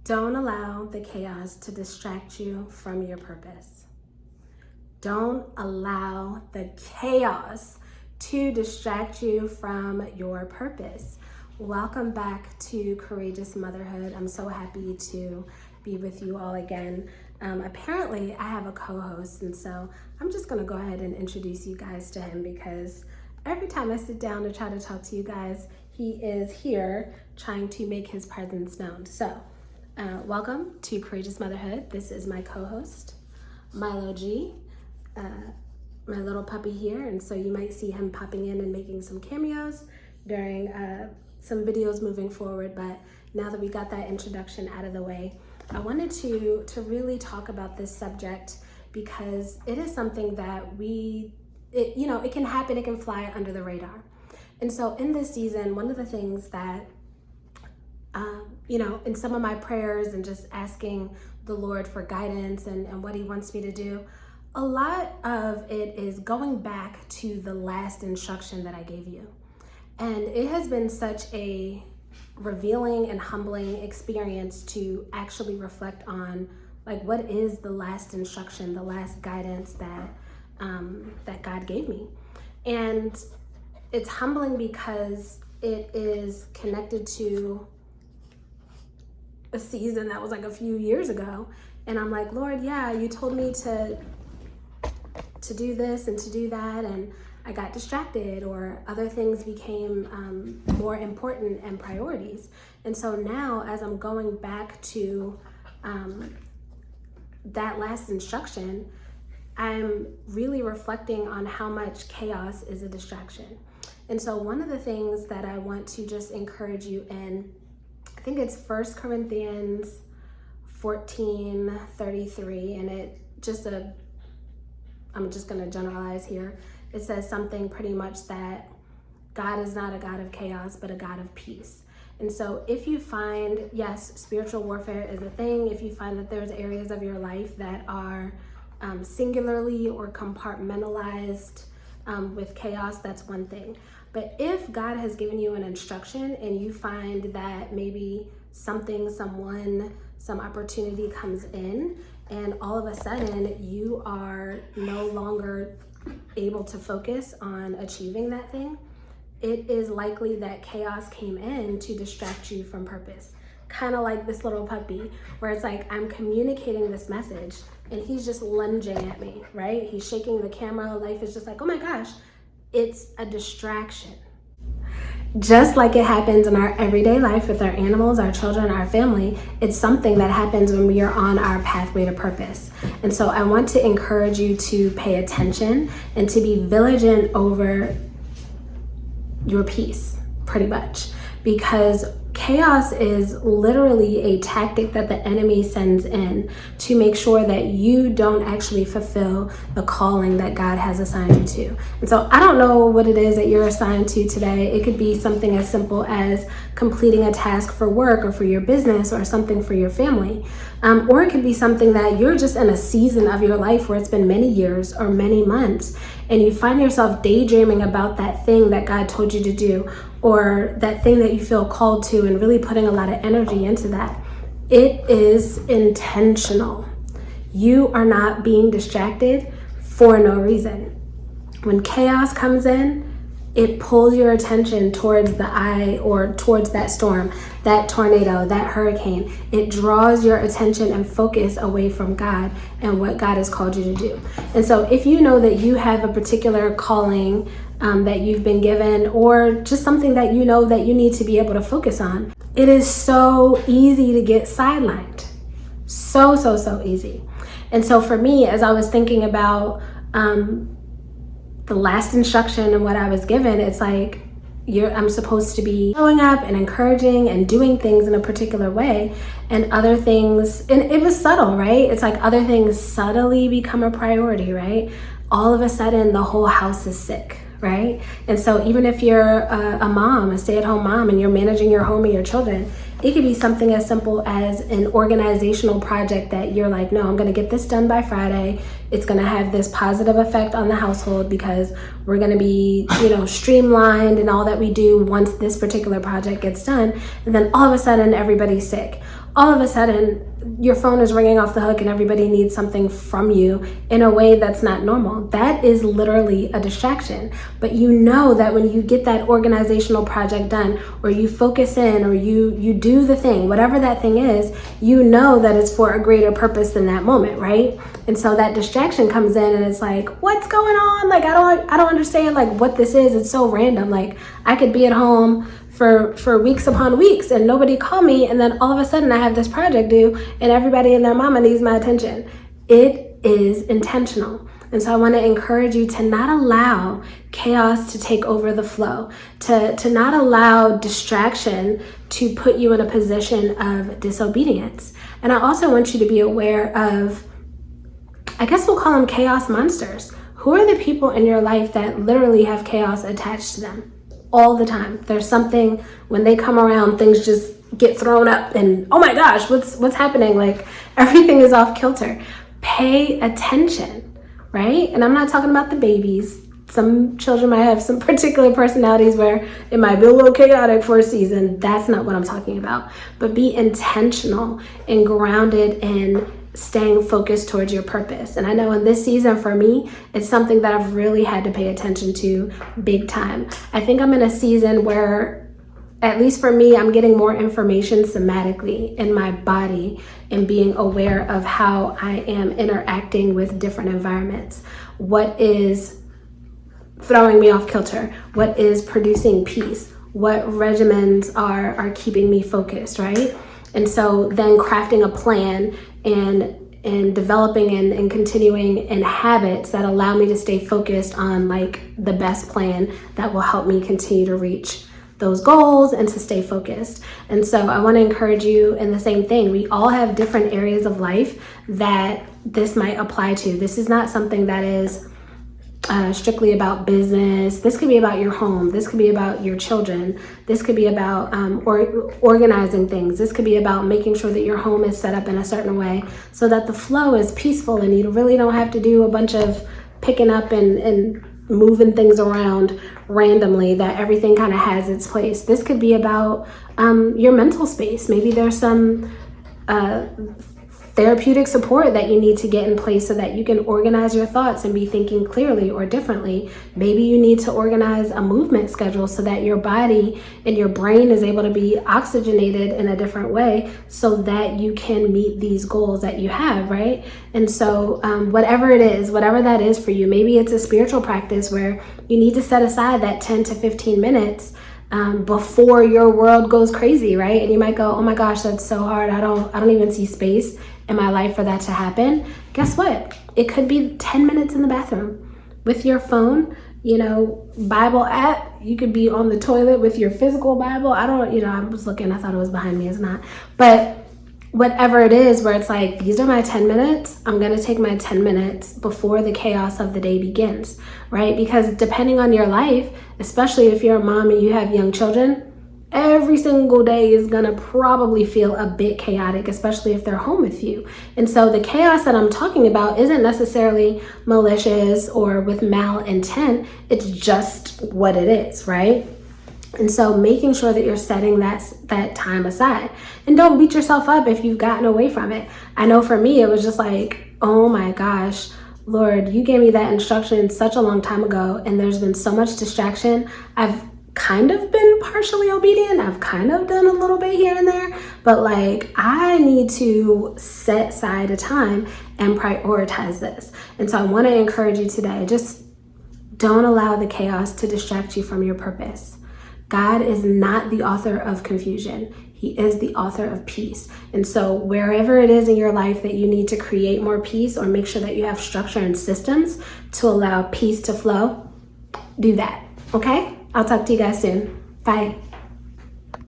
Don't allow the chaos to distract you from your purpose. Don't allow the chaos to distract you from your purpose. Welcome back to Courageous Motherhood. I'm so happy to be with you all again. Apparently, I have a co-host, and so I'm just going to go ahead and introduce you guys to him because every time I sit down to try to talk to you guys, he is here trying to make his presence known. So, welcome to Courageous Motherhood. This is my co-host, Milo G, my little puppy here, and so you might see him popping in and making some cameos during some videos moving forward. But now that we got that introduction out of the way, I wanted to really talk about this subject because it is something that it can happen, it can fly under the radar. And so in this season, one of the things that, in some of my prayers and just asking the Lord for guidance and what he wants me to do, a lot of it is going back to the last instruction that I gave you. And it has been such a revealing and humbling experience to actually reflect on, like, what is the last instruction, the last guidance that God gave me. And it's humbling because it is connected to a season that was like a few years ago. And I'm like, Lord, yeah, you told me to do this and to do that, and I got distracted, or other things became more important and priorities. And so now, as I'm going back to that last instruction, I'm really reflecting on how much chaos is a distraction. And so one of the things that I want to just encourage you in, I think it's 1 Corinthians 14:33, and I'm just going to generalize here. It says something pretty much that God is not a God of chaos, but a God of peace. And so if you find, yes, spiritual warfare is a thing. If you find that there's areas of your life that are singularly or compartmentalized with chaos, that's one thing. But if God has given you an instruction and you find that maybe something, someone, some opportunity comes in, and all of a sudden you are no longer able to focus on achieving that thing, it is likely that chaos came in to distract you from purpose. Kind of like this little puppy, where it's like I'm communicating this message and he's just lunging at me, right? He's shaking the camera. Life is just like, oh my gosh, it's a distraction. Just like it happens in our everyday life with our animals, our children, our family, it's something that happens when we are on our pathway to purpose. And so I want to encourage you to pay attention and to be vigilant over your peace, pretty much, because chaos is literally a tactic that the enemy sends in to make sure that you don't actually fulfill the calling that God has assigned you to. And so I don't know what it is that you're assigned to today. It could be something as simple as completing a task for work or for your business or something for your family. Or it could be something that you're just in a season of your life where it's been many years or many months, and you find yourself daydreaming about that thing that God told you to do, or that thing that you feel called to, and really putting a lot of energy into that. It is intentional. You are not being distracted for no reason. When chaos comes in, it pulls your attention towards the eye, or towards that storm, that tornado, that hurricane. It draws your attention and focus away from God and what God has called you to do. And so if you know that you have a particular calling that you've been given, or just something that you know that you need to be able to focus on, it is so easy to get sidelined. So easy. And so for me, as I was thinking about the last instruction and what I was given, it's like I'm supposed to be showing up and encouraging and doing things in a particular way, and other things, and it was subtle, right? It's like other things subtly become a priority, right? All of a sudden the whole house is sick, right? And so even if you're a mom, a stay-at-home mom, and you're managing your home and your children, it could be something as simple as an organizational project that you're like, no, I'm going to get this done by Friday. It's going to have this positive effect on the household because we're going to be, streamlined and all that we do once this particular project gets done. And then all of a sudden, everybody's sick. All of a sudden, your phone is ringing off the hook and everybody needs something from you in a way that's not normal. That is literally a distraction. But you know that when you get that organizational project done, or you focus in, or you do the thing, whatever that thing is, you know that it's for a greater purpose than that moment, right? And so that distraction comes in and it's like, what's going on? Like, I don't understand like what this is. It's so random. Like, I could be at home for weeks upon weeks and nobody called me, and then all of a sudden I have this project due and everybody and their mama needs my attention. It is intentional. And so I want to encourage you to not allow chaos to take over the flow, to not allow distraction to put you in a position of disobedience. And I also want you to be aware of, I guess we'll call them chaos monsters. Who are the people in your life that literally have chaos attached to them? All the time. There's something, when they come around, things just get thrown up and oh my gosh, what's happening? Like, everything is off kilter. Pay attention, right? And I'm not talking about the babies. Some children might have some particular personalities where it might be a little chaotic for a season. That's not what I'm talking about. But be intentional and grounded in staying focused towards your purpose. And I know in this season for me, it's something that I've really had to pay attention to big time. I think I'm in a season where, at least for me, I'm getting more information somatically in my body and being aware of how I am interacting with different environments. What is throwing me off kilter? What is producing peace? What regimens are keeping me focused, right? And so then crafting a plan and developing and continuing in habits that allow me to stay focused on like the best plan that will help me continue to reach those goals and to stay focused. And so I want to encourage you in the same thing. We all have different areas of life that this might apply to. This is not something that is strictly about business. This could be about your home. This could be about your children. This could be about organizing things. This could be about making sure that your home is set up in a certain way so that the flow is peaceful and you really don't have to do a bunch of picking up and moving things around randomly, that everything kind of has its place. This could be about your mental space. Maybe there's some therapeutic support that you need to get in place so that you can organize your thoughts and be thinking clearly or differently. Maybe you need to organize a movement schedule so that your body and your brain is able to be oxygenated in a different way so that you can meet these goals that you have, right? And so whatever it is, whatever that is for you, maybe it's a spiritual practice where you need to set aside that 10 to 15 minutes before your world goes crazy, right? And you might go, oh my gosh, that's so hard. I don't even see space in my life for that to happen. Guess what? It could be 10 minutes in the bathroom with your phone, Bible app. You could be on the toilet with your physical Bible. I was looking, I thought it was behind me. It's not. But whatever it is, where it's like, these are my 10 minutes. I'm going to take my 10 minutes before the chaos of the day begins, right? Because depending on your life, especially if you're a mom and you have young children, every single day is going to probably feel a bit chaotic, especially if they're home with you. And so the chaos that I'm talking about isn't necessarily malicious or with malintent. It's just what it is, right? And so making sure that you're setting that time aside, and don't beat yourself up if you've gotten away from it. I know for me, it was just like, oh my gosh, Lord, you gave me that instruction such a long time ago, and there's been so much distraction. I've kind of been partially obedient. I've kind of done a little bit here and there, but like, I need to set aside a time and prioritize this. And so I want to encourage you today, just don't allow the chaos to distract you from your purpose. God is not the author of confusion. He is the author of peace. And so wherever it is in your life that you need to create more peace or make sure that you have structure and systems to allow peace to flow, do that. Okay? I'll talk to you guys soon. Bye.